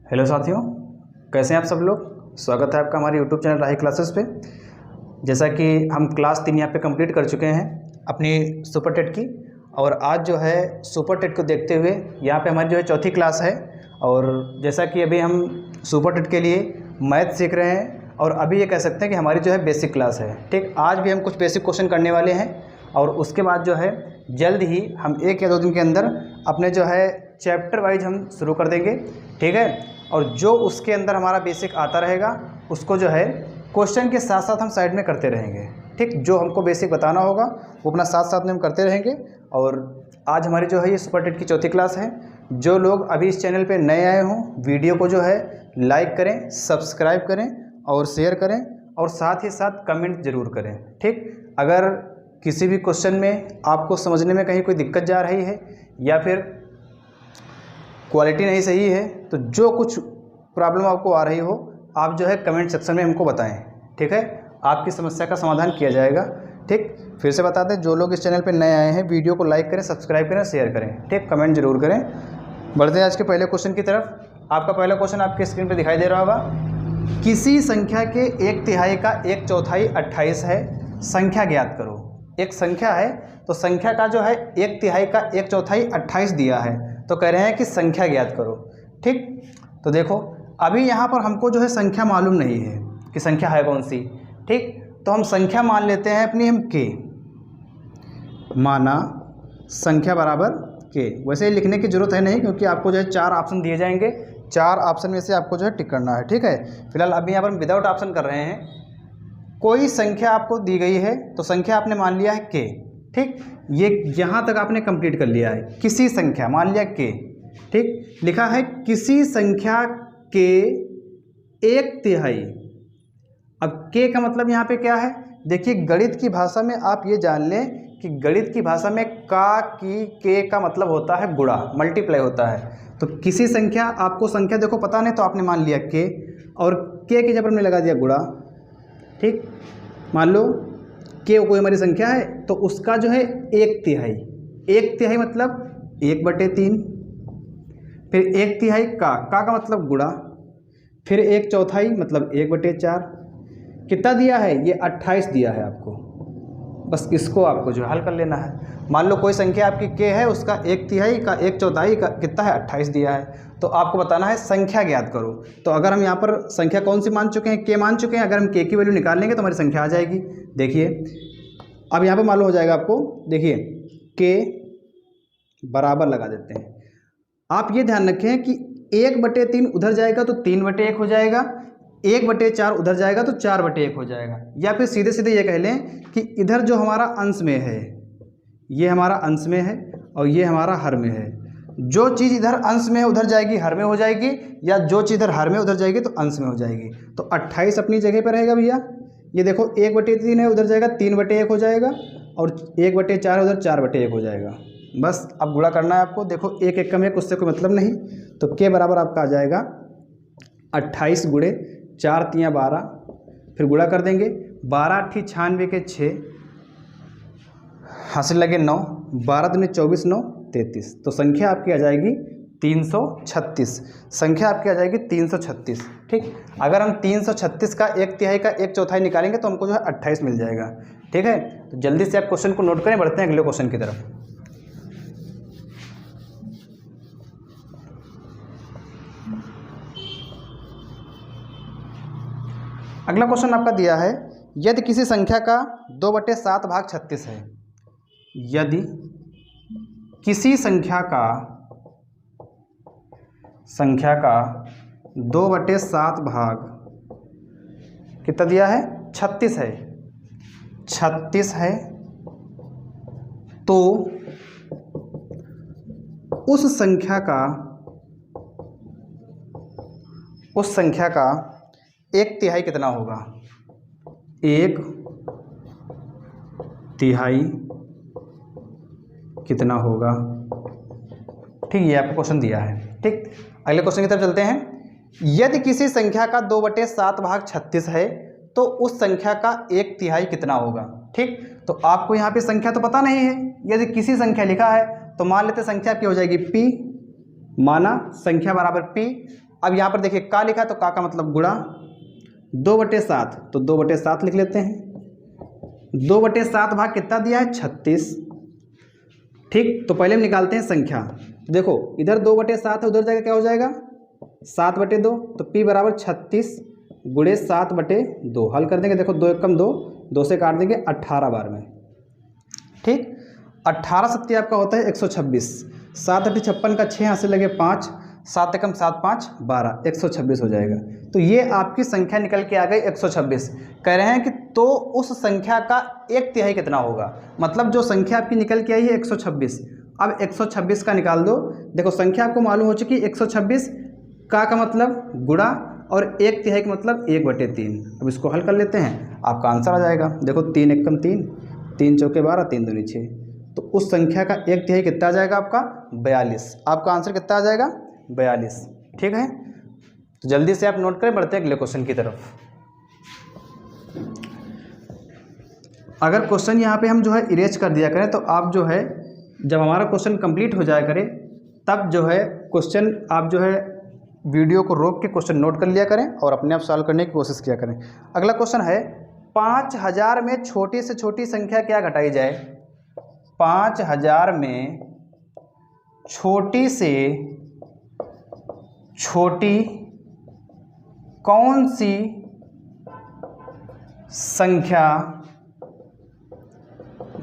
Hello साथियों, कैसे हैं आप सब लोग। स्वागत है आपका हमारे यूट्यूब चैनल राही क्लासेस पे। जैसा कि हम क्लास 3 यहाँ पे कंप्लीट कर चुके हैं अपनी सुपर टेट की, और आज जो है सुपर टेट को देखते हुए यहाँ पे हमारी जो है चौथी क्लास है। और जैसा कि अभी हम सुपर टेट के लिए मैथ सीख रहे हैं, और अभी ये कह सकते हैं कि हमारी जो है बेसिक क्लास है। ठीक, आज भी हम कुछ बेसिक क्वेश्चन करने वाले हैं, और उसके बाद जो है जल्द ही हम 1 या 2 दिन के अंदर अपने जो है चैप्टर वाइज हम शुरू कर देंगे। ठीक है, और जो उसके अंदर हमारा बेसिक आता रहेगा उसको जो है क्वेश्चन के साथ साथ हम साइड में करते रहेंगे। ठीक, जो हमको बेसिक बताना होगा वो अपना साथ साथ में हम करते रहेंगे। और आज हमारी जो है ये सुपर टेट की चौथी क्लास है। जो लोग अभी इस चैनल पे नए आए हों, वीडियो को जो है लाइक करें, सब्सक्राइब करें और शेयर करें, और साथ ही साथ कमेंट ज़रूर करें। ठीक, अगर किसी भी क्वेश्चन में आपको समझने में कहीं कोई दिक्कत जा रही है या फिर क्वालिटी नहीं सही है, तो जो कुछ प्रॉब्लम आपको आ रही हो आप जो है कमेंट सेक्शन में हमको बताएं। ठीक है, आपकी समस्या का समाधान किया जाएगा। ठीक, फिर से बता दें, जो लोग इस चैनल पर नए आए हैं वीडियो को लाइक करें, सब्सक्राइब करें, शेयर करें। ठीक, कमेंट जरूर करें। बढ़ते हैं आज के पहले क्वेश्चन की तरफ। आपका पहला क्वेश्चन आपके स्क्रीन पर दिखाई दे रहा होगा। किसी संख्या के 1/3 का 1/4 28 है, संख्या ज्ञात करो। एक संख्या है तो संख्या का जो है 1/3 का 1/4 28 दिया है, तो कह रहे हैं कि संख्या ज्ञात करो। ठीक, तो देखो अभी यहाँ पर हमको जो है संख्या मालूम नहीं है कि संख्या है कौन सी। ठीक, तो हम संख्या मान लेते हैं अपनी, हम के माना संख्या बराबर के। वैसे लिखने की जरूरत है नहीं, क्योंकि आपको जो है 4 ऑप्शन दिए जाएंगे, 4 ऑप्शन में से आपको जो है टिक करना है। ठीक है, फिलहाल अभी यहाँ पर हम विदाउट ऑप्शन कर रहे हैं। कोई संख्या आपको दी गई है तो संख्या आपने मान लिया है के। ठीक, ये यहाँ तक आपने कंप्लीट कर लिया है। किसी संख्या मान लिया के। ठीक, लिखा है किसी संख्या के 1/3। अब के का मतलब यहाँ पे क्या है, देखिए गणित की भाषा में आप ये जान लें कि गणित की भाषा में का की के का मतलब होता है गुणा, मल्टीप्लाई होता है। तो किसी संख्या, आपको संख्या देखो पता नहीं तो आपने मान लिया के, और के की जगह हमने लगा दिया गुणा। ठीक, मान लो के कोई हमारी संख्या है तो उसका जो है 1/3। 1/3 मतलब 1/3, फिर 1/3 का मतलब गुणा, फिर 1/4 मतलब 1/4। कितना दिया है, ये 28 दिया है आपको। बस इसको आपको जो हल कर लेना है। मान लो कोई संख्या आपकी के है, उसका 1/3 का 1/4 का कितना है, 28 दिया है, तो आपको बताना है संख्या ज्ञात करो। तो अगर हम यहाँ पर संख्या कौन सी मान चुके हैं, के मान चुके हैं। अगर हम के की वैल्यू निकाल लेंगे तो हमारी संख्या आ जाएगी। देखिए अब यहाँ पर मालूम हो जाएगा आपको। देखिए के बराबर लगा देते हैं। आप ये ध्यान रखें कि 1/3 उधर जाएगा तो 3/1 हो जाएगा, 1/4 उधर जाएगा तो 4/1 हो जाएगा। या फिर सीधे सीधे ये कह लें कि इधर जो हमारा अंश में है, ये हमारा अंश में है और ये हमारा हर में है। जो चीज़ इधर अंश में है उधर जाएगी हर में हो जाएगी, या जो चीज़ इधर हर में उधर जाएगी तो अंश में हो जाएगी। तो 28 अपनी जगह पर रहेगा भैया। ये देखो 1/3 है, उधर जाएगा 3/1 हो जाएगा, और 1/4 उधर 4/1 हो जाएगा। बस अब गुणा करना है आपको। देखो 1 1 कम है, उससे कोई मतलब नहीं। तो के बराबर आपका आ जाएगा 28 गुणे 4 3 12, फिर गुणा कर देंगे। 12 8 96 के 6, हासिल लगे 9, 12 दूनी 24 9 33। तो संख्या आपकी आ जाएगी 336। संख्या आपकी आ जाएगी 336। ठीक, अगर हम 336 का 1/3 का 1/4 निकालेंगे तो हमको जो है 28 मिल जाएगा। ठीक है, तो जल्दी से आप क्वेश्चन को नोट करें, बढ़ते हैं अगले क्वेश्चन की तरफ। अगला क्वेश्चन आपका दिया है, यदि किसी संख्या का 2/7 भाग 36 है। यदि किसी संख्या का 2/7 भाग कितना दिया है, 36 है, 36 है, तो उस संख्या का 1/3 कितना होगा। 1/3 कितना होगा। ठीक, ये आपको क्वेश्चन दिया है। ठीक, अगले क्वेश्चन की तरफ चलते हैं। यदि किसी संख्या का 2/7 भाग 36 है तो उस संख्या का 1/3 कितना होगा। ठीक, तो आपको यहाँ पे संख्या तो पता नहीं है। यदि किसी संख्या लिखा है तो मान लेते संख्या क्या हो जाएगी, p। माना संख्या बराबर p, अब यहाँ पर देखिए का लिखा है तो का मतलब गुणा 2/7, तो 2/7 लिख लेते हैं। 2/7 भाग कितना दिया है 36। ठीक, तो पहले हम निकालते हैं संख्या। देखो इधर 2/7 है, उधर जाएगा क्या हो जाएगा 7/2, तो p बराबर 36 गुणे 7/2 हल कर देंगे। देखो 2 एकम 2, 2 से काट देंगे 18 बार में। ठीक, 18 सत्ती आपका होता है 126, 7 8 56 का 6 यहाँ से लगे 5, 7 एकम 7 5 12, 126 हो जाएगा। तो ये आपकी संख्या निकल के आ गई 126। कह रहे हैं कि तो उस संख्या का 1/3 कितना होगा, मतलब जो संख्या आपकी निकल के आई है 126। अब 126 का निकाल दो। देखो संख्या आपको मालूम हो चुकी 126, का मतलब गुणा और 1/3 का मतलब 1/3। अब इसको हल कर लेते हैं, आपका आंसर आ जाएगा। देखो 3 एकम 3, 3 चौके 12, 3 दूनी 6, तो उस संख्या का 1/3 कितना आ जाएगा आपका 42। आपका आंसर कितना आ जाएगा 42। ठीक है, तो जल्दी से आप नोट करें, बढ़ते हैं अगले क्वेश्चन की तरफ। अगर क्वेश्चन यहाँ पे हम जो है इरेज कर दिया करें तो आप जो है जब हमारा क्वेश्चन कंप्लीट हो जाया करे तब जो है क्वेश्चन आप जो है वीडियो को रोक के क्वेश्चन नोट कर लिया करें और अपने आप सॉल्व करने की कोशिश किया करें। अगला क्वेश्चन है 5000 में छोटी से छोटी संख्या क्या घटाई जाए। 5000 में छोटी से छोटी कौन सी संख्या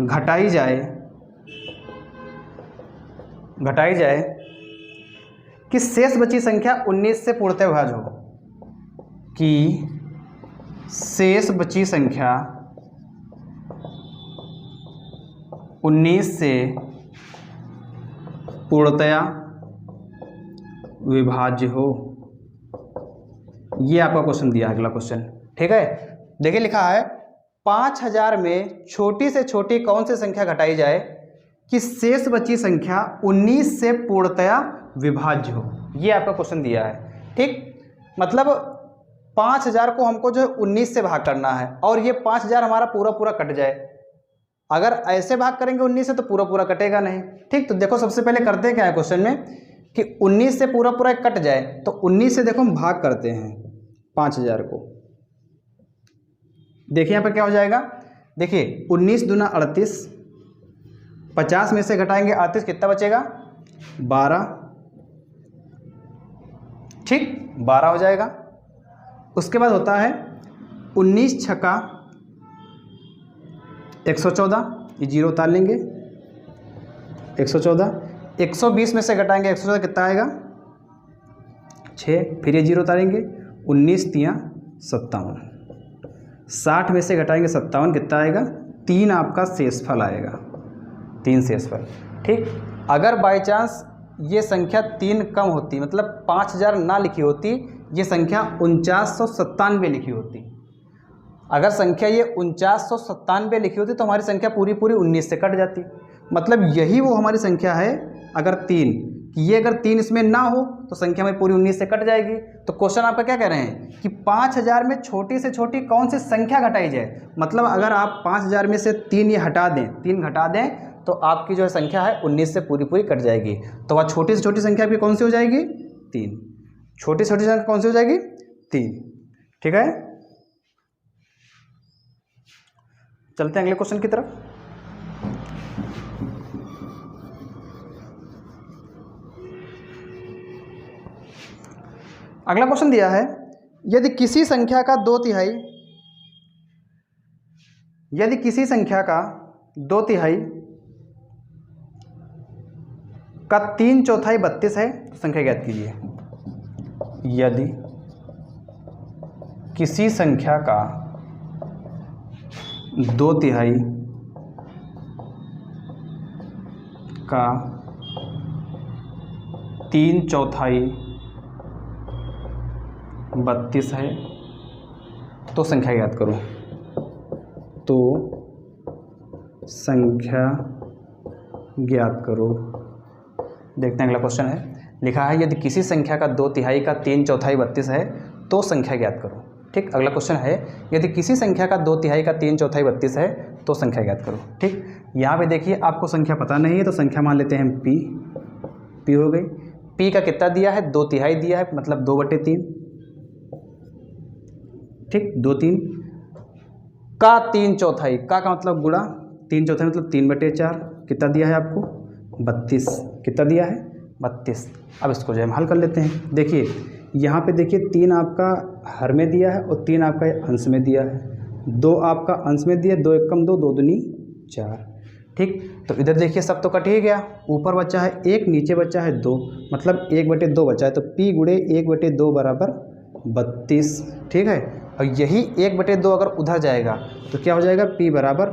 घटाई जाए कि शेष बची संख्या 19 से पूर्णतः विभाज्य हो। कि शेष बची संख्या 19 से पूर्णतया विभाज्य हो। ये आपका क्वेश्चन दिया है, अगला क्वेश्चन। ठीक है, देखिए लिखा है 5000 में छोटी से छोटी कौन सी संख्या घटाई जाए कि शेष बची संख्या 19 से पूर्णतया विभाज्य हो। ये आपका क्वेश्चन दिया है। ठीक, मतलब 5000 को हमको जो है 19 से भाग करना है और ये 5000 हमारा पूरा पूरा कट जाए। अगर ऐसे भाग करेंगे 19 से तो पूरा पूरा कटेगा नहीं। ठीक, तो देखो सबसे पहले करते हैं क्या है क्वेश्चन में कि 19 से पूरा पूरा कट जाए, तो 19 से देखो हम भाग करते हैं 5000 को। देखिए यहाँ पर क्या हो जाएगा, देखिए 19 दूना 38, 50 में से घटाएंगे 38, कितना बचेगा 12। ठीक, 12 हो जाएगा। उसके बाद होता है 19 छक्का 114, ये जीरो उतार लेंगे 114, 120 में से घटाएंगे 114, कितना आएगा 6, फिर ये जीरो उतारेंगे 19 3 57, 60 में से घटाएंगे 57, कितना आएगा 3 आपका शेषफल आएगा, 3 शेषफल। ठीक, अगर बाय चांस ये संख्या 3 कम होती, मतलब 5000 ना लिखी होती, ये संख्या 4997 लिखी होती। अगर संख्या ये 4997 लिखी होती तो हमारी संख्या पूरी पूरी 19 से कट जाती। मतलब यही वो हमारी संख्या है। अगर 3, ये अगर 3 इसमें ना हो तो संख्या हमारी पूरी 19 से कट जाएगी। तो क्वेश्चन आपका क्या कह रहे हैं कि 5000 में छोटी से छोटी कौन सी संख्या घटाई जाए। मतलब अगर आप 5000 में से 3 ये हटा दें, 3 घटा दें, तो आपकी जो संख्या है 19 से पूरी पूरी कट जाएगी। तो वह छोटी से छोटी संख्या आपकी कौन सी हो जाएगी 3। छोटी से छोटी संख्या कौन सी हो जाएगी 3। ठीक है, चलते हैं अगले क्वेश्चन की तरफ। अगला क्वेश्चन दिया है यदि किसी संख्या का 2/3 का 3/4 32 है तो संख्या ज्ञात कीजिए। यदि किसी संख्या का 2/3 का 3/4 32 है तो संख्या ज्ञात करो। तो संख्या ज्ञात करो। देखते हैं अगला क्वेश्चन है, लिखा है यदि किसी संख्या का 2/3 का 3/4 32 है तो संख्या ज्ञात करो। ठीक, अगला क्वेश्चन है यदि किसी संख्या का 2/3 का 3/4 32 है तो संख्या ज्ञात करो। ठीक, यहाँ पे देखिए आपको संख्या पता नहीं है तो संख्या मान लेते हैं पी हो गई। पी का कितना दिया है, 2/3 दिया है, मतलब 2/3, ठीक, 2/3 का 3/4, का मतलब गुणा 3/4 मतलब 3/4, कितना दिया है आपको, 32, कितना दिया है, 32। अब इसको जो है हम हल कर लेते हैं। देखिए यहाँ पे देखिए 3 आपका हर में दिया है और 3 आपका अंश में दिया है, 2 आपका अंश में दिया, 2 एकम 2, 2 दूनी 4, ठीक। तो इधर देखिए सब तो कट ही गया, ऊपर बचा है 1, नीचे बचा है 2, मतलब 1/2 बचा है, तो P गुणे 1/2 बराबर 32, ठीक है। और यही 1/2 अगर उधर जाएगा तो क्या हो जाएगा, P बराबर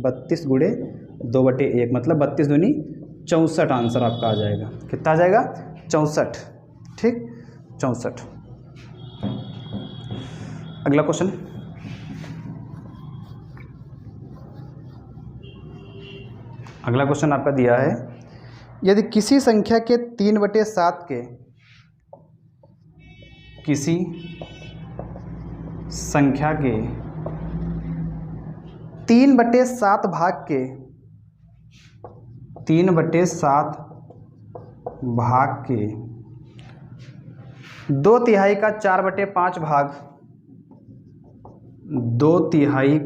32 गुणे 2/1, मतलब 32 दूनी 64 आंसर आपका आ जाएगा। कितना आ जाएगा, 64, ठीक, 64। अगला क्वेश्चन, अगला क्वेश्चन आपका दिया है, यदि किसी संख्या के 3/7 के, किसी संख्या के 3/7 भाग के, 3/7 भाग के 2/3 का 4/5 भाग, 2/3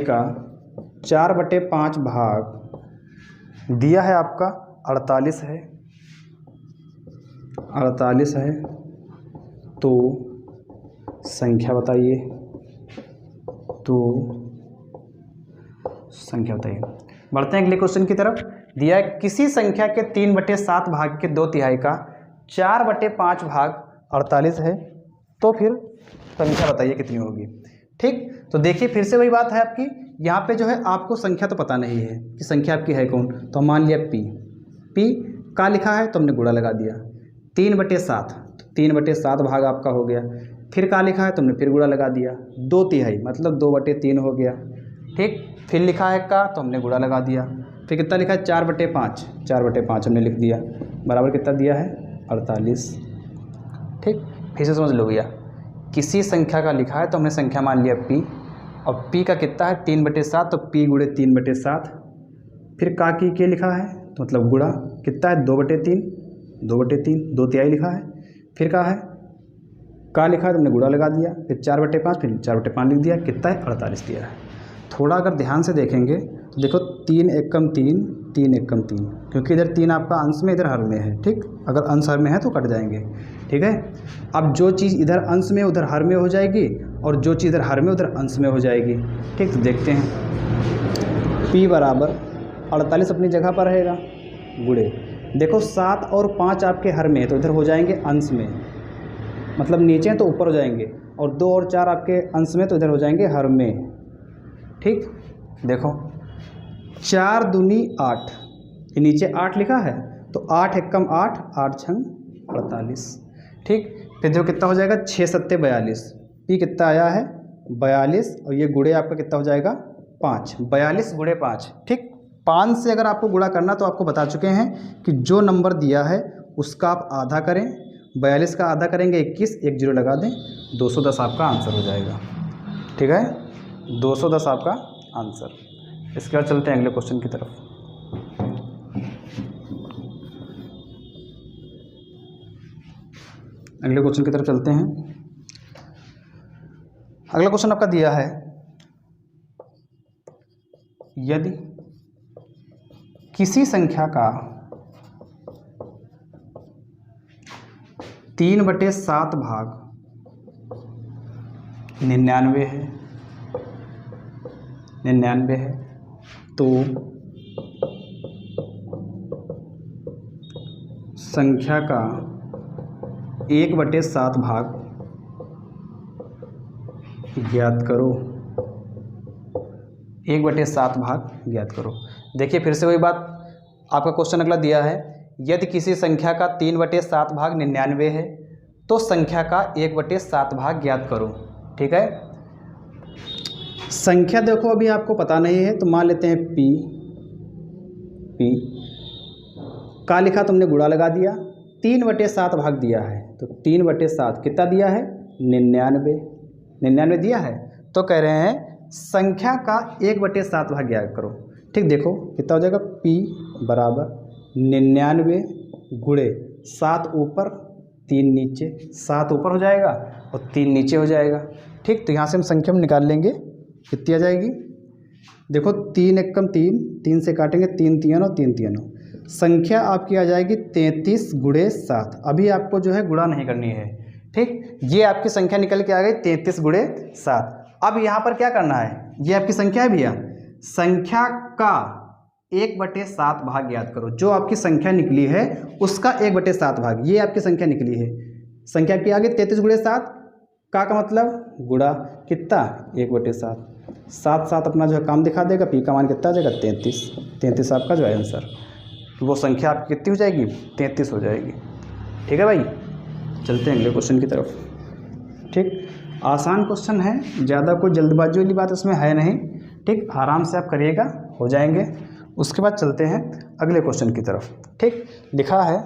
का 4/5 भाग दिया है आपका 48 है, 48 है, तो संख्या बताइए, तो संख्या बताइए। बढ़ते हैं अगले क्वेश्चन की तरफ। दिया है किसी संख्या के 3/7 भाग के 2/3 का 4/5 भाग 48 है, तो फिर संख्या बताइए कितनी होगी, ठीक। तो देखिए फिर से वही बात है आपकी, यहाँ पे जो है आपको संख्या तो पता नहीं है कि संख्या आपकी है कौन, तो मान लिया P का लिखा है तो हमने गुणा लगा दिया, 3/7, तो 3/7 भाग आपका हो गया, फिर का लिखा है तो हमने फिर गुणा लगा दिया, 2/3 मतलब 2/3 हो गया, ठीक। फिर लिखा है का तो हमने गुणा लगा दिया, फिर कितना लिखा है 4/5, 4/5 हमने लिख दिया, बराबर कितना दिया है 48, ठीक। फिर से समझ लो भैया, किसी संख्या का लिखा है तो हमने संख्या मान लिया P, और P का कितना है 3/7, तो P गुणे 3/7, फिर का की के लिखा है तो मतलब गुणा कितना है 2/3, 2/3, 2/3 लिखा है, फिर का है का लिखा है तो हमने गुणा लगा दिया, फिर 4/5, फिर 4/5 लिख दिया, कितना है 48 दिया है। थोड़ा अगर ध्यान से देखेंगे तो देखो 3 एकम 3, 3 एकम 3, क्योंकि इधर 3 आपका अंश में इधर हर में है, ठीक। अगर अंश हर में है तो कट जाएंगे, ठीक है। अब जो चीज़ इधर अंश में उधर हर में हो जाएगी, और जो चीज़ इधर हर में उधर अंश में हो जाएगी, ठीक। तो देखते हैं, P बराबर 48 अपनी जगह पर रहेगा, गुणे देखो 7 और 5 आपके हर में है तो इधर हो जाएंगे अंश में, मतलब नीचे हैं तो ऊपर हो जाएंगे, और 2 और 4 आपके अंश में तो इधर हो जाएंगे हर में, ठीक। देखो 4 दूनी 8, ये नीचे 8 लिखा है तो 8 एकम 8, 8 छंग 48, ठीक। फिर देखो कितना हो जाएगा 6 सत्ते 42, P कितना आया है 42, और ये गुणे आपका कितना हो जाएगा 5, 42 गुणे 5, ठीक। 5 से अगर आपको गुणा करना तो आपको बता चुके हैं कि जो नंबर दिया है उसका आप आधा करें, 42 का आधा करेंगे 21, 1 0 लगा दें, 210 आपका आंसर हो जाएगा, ठीक है, 210 आपका आंसर। इसके बाद चलते हैं अगले क्वेश्चन की तरफ। अगले क्वेश्चन की तरफ चलते हैं। अगला क्वेश्चन आपका दिया है, यदि किसी संख्या का 3/7 भाग 99 है, 99 है, तो संख्या का 1/7 भाग ज्ञात करो, 1/7 भाग ज्ञात करो। देखिए फिर से वही बात, आपका क्वेश्चन अगला दिया है, यदि किसी संख्या का 3/7 भाग 99 है तो संख्या का 1/7 भाग ज्ञात करो, ठीक है। संख्या देखो अभी आपको पता नहीं है तो मान लेते हैं P का लिखा तुमने गुणा लगा दिया, 3/7 भाग दिया है तो 3/7 कितना दिया है 99 दिया है, तो कह रहे हैं संख्या का 1/7 भाग ज्ञात करो, ठीक। देखो कितना हो जाएगा P बराबर 99 गुणे 7 ऊपर 3 नीचे, 7 ऊपर हो जाएगा और 3 नीचे हो जाएगा। ठीक, तो यहाँ से हम संख्या में निकाल लेंगे, कितनी आ जाएगी। देखो 3 एकम 3, 3 से काटेंगे 3 तियानों 3 तियानों, संख्या आपकी आ जाएगी 33 गुणे 7। अभी आपको जो है गुणा नहीं करनी है। ठीक, ये आपकी संख्या निकल के आ गई 33 गुणे 7। अब यहाँ पर क्या करना है, ये आपकी संख्या है भैया, संख्या का 1/7 भाग याद करो। जो आपकी संख्या निकली है उसका 1/7 भाग, ये आपकी संख्या निकली है। संख्या की आ गई 33 गुणे 7, का मतलब गुणा कितना 1/7। 7 7 अपना जो है काम दिखा देगा, पी का मान कितना आ जाएगा 33। 33 आपका जो है आंसर, तो वो संख्या आपकी कितनी हो जाएगी 33 हो जाएगी। ठीक है भाई, चलते हैं अगले क्वेश्चन की तरफ। ठीक, आसान क्वेश्चन है, ज़्यादा कोई जल्दबाजी वाली बात इसमें है नहीं। ठीक, आराम से आप करिएगा, हो जाएंगे। उसके बाद चलते हैं अगले क्वेश्चन की तरफ। ठीक, लिखा है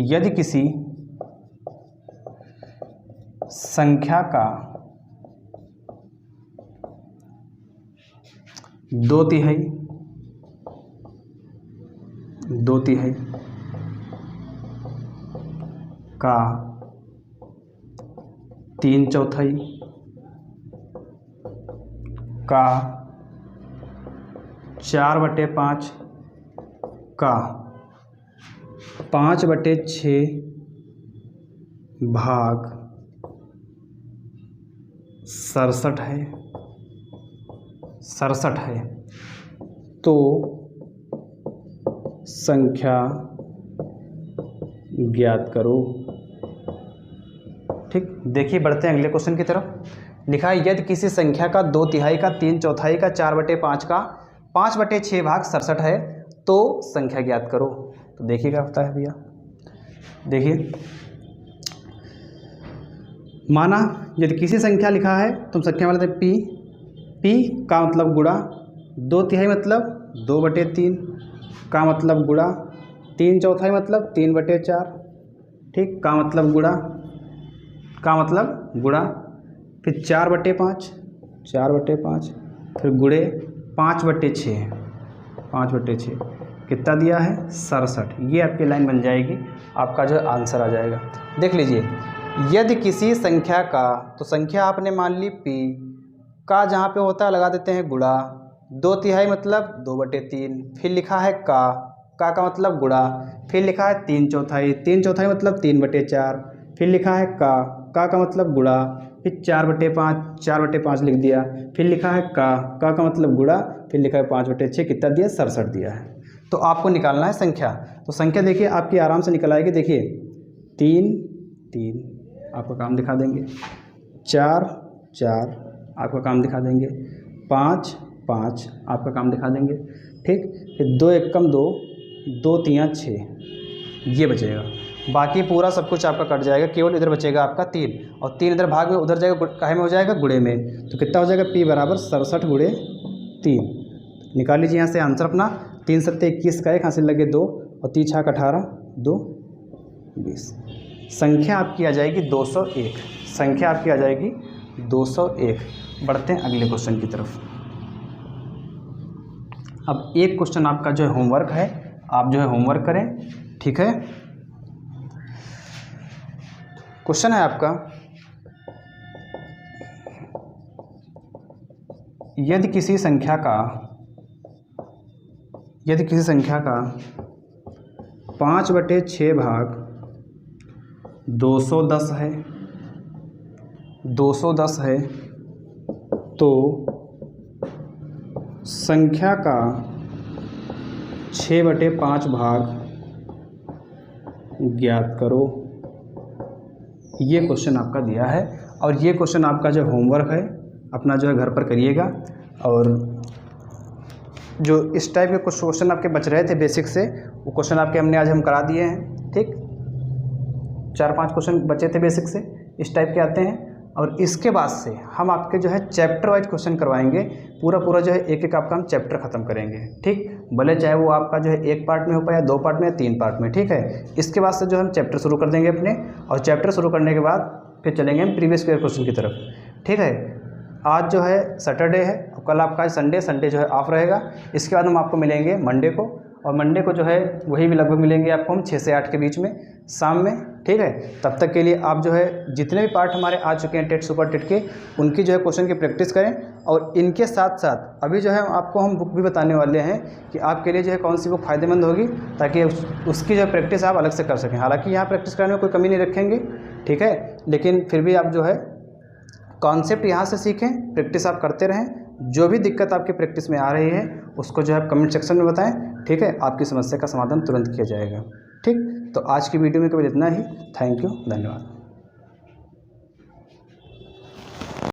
यदि किसी संख्या का 2/3 का 3/4 का 4/5 का 5/6 भाग 67 है, तो संख्या ज्ञात करो। ठीक, देखिए बढ़ते हैं अगले क्वेश्चन की तरफ। लिखा है यदि किसी संख्या का 2/3 का 3/4 का 4/5 का 5/6 भाग 67 है, तो संख्या ज्ञात करो। तो देखिए क्या होता है भैया, देखिए माना यदि किसी संख्या लिखा है तो संख्या वाले पी, पी का मतलब गुणा, 2/3 मतलब 2/3 का मतलब गुणा, 3/4 मतलब 3/4, ठीक, का मतलब गुणा, का मतलब गुणा, फिर 4/5, 4/5, फिर गुणे 5/6, 5/6 कितना दिया है 67। ये आपकी लाइन बन जाएगी, आपका जो आंसर आ जाएगा। देख लीजिए, यदि किसी संख्या का, तो संख्या आपने मान ली पी, का जहाँ पे होता है लगा देते हैं गुणा, 2/3 मतलब 2/3, फिर लिखा है का मतलब गुणा, फिर लिखा है 3/4, 3/4 मतलब 3/4, फिर लिखा है का मतलब गुणा, फिर 4/5, 4/5 लिख दिया, फिर लिखा है का मतलब गुणा, फिर लिखा है 5/6, कितना दिया 67 दिया है। तो आपको निकालना है संख्या। तो संख्या देखिए आपकी आराम से निकल आएगी। देखिए 3 3 आपका काम दिखा देंगे, 4 4 आपका काम दिखा देंगे, 5 5 आपका काम दिखा देंगे, ठीक। फिर 2 एकम 2, 2 तियाँ 6, ये बचेगा। बाकी पूरा सब कुछ आपका कट जाएगा, केवल इधर बचेगा आपका 3, और 3 इधर भाग में उधर जाएगा, काहे में हो जाएगा गुणे में। तो कितना हो जाएगा P बराबर 67 गुणे 3। निकाल लीजिए यहाँ से आंसर अपना। 3 सत्ते 21 का 1 हासिल लगे 2, और 3 छाक 18, 2 20। संख्या आपकी आ जाएगी 201। संख्या आपकी आ जाएगी 201। बढ़ते हैं अगले क्वेश्चन की तरफ। अब एक क्वेश्चन आपका जो है होमवर्क है, आप जो है होमवर्क करें, ठीक है। क्वेश्चन है आपका, यदि किसी संख्या का 5/6 भाग 210 है, 210 है, तो संख्या का 6/5 भाग ज्ञात करो। ये क्वेश्चन आपका दिया है, और ये क्वेश्चन आपका जो होमवर्क है अपना जो है घर पर करिएगा। और जो इस टाइप के कुछ क्वेश्चन आपके बच रहे थे बेसिक से, वो क्वेश्चन आपके आज हम करा दिए हैं, ठीक। 4-5 क्वेश्चन बचे थे बेसिक से, इस टाइप के आते हैं। और इसके बाद से हम आपके जो है चैप्टर वाइज क्वेश्चन करवाएंगे, पूरा जो है एक एक आपका हम चैप्टर ख़त्म करेंगे, ठीक। भले चाहे वो आपका जो है 1 पार्ट में हो पाए, 2 पार्ट में, 3 पार्ट में, ठीक है। इसके बाद से जो हम चैप्टर शुरू कर देंगे अपने, और चैप्टर शुरू करने के बाद फिर चलेंगे हम प्रीवियस ईयर क्वेश्चन की तरफ, ठीक है। आज जो है सैटरडे है, कल आपका संडे जो है ऑफ रहेगा। इसके बाद हम आपको मिलेंगे मंडे को, और मंडे को जो है वही भी लगभग मिलेंगे आपको हम 6 से 8 के बीच में शाम में, ठीक है। तब तक के लिए आप जो है जितने भी पार्ट हमारे आ चुके हैं टेट सुपर टेट के, उनकी जो है क्वेश्चन की प्रैक्टिस करें। और इनके साथ साथ अभी जो है आपको हम बुक भी बताने वाले हैं कि आपके लिए जो है कौन सी बुक फ़ायदेमंद होगी, ताकि उसकी जो प्रैक्टिस आप अलग से कर सकें। हालांकि यहाँ प्रैक्टिस करने में कोई कमी नहीं रखेंगे, ठीक है, लेकिन फिर भी आप जो है कॉन्सेप्ट यहाँ से सीखें, प्रैक्टिस आप करते रहें। जो भी दिक्कत आपकी प्रैक्टिस में आ रही है उसको जो है कमेंट सेक्शन में बताएं, ठीक है। आपकी समस्या का समाधान तुरंत किया जाएगा, ठीक। तो आज की वीडियो में केवल इतना ही। थैंक यू, धन्यवाद।